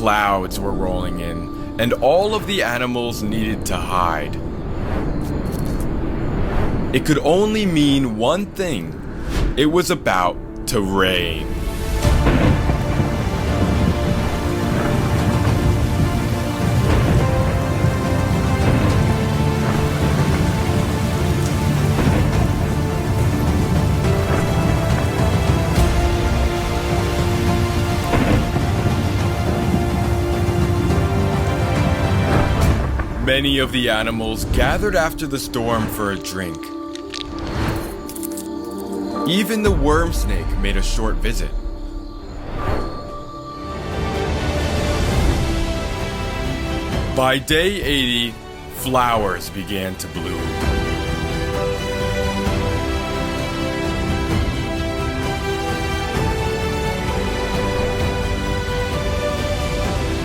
clouds were rolling in, and all of the animals needed to hide. It could only mean one thing. It was about to rain. Many of the animals gathered after the storm for a drink. Even the worm snake made a short visit. By day 80, flowers began to bloom.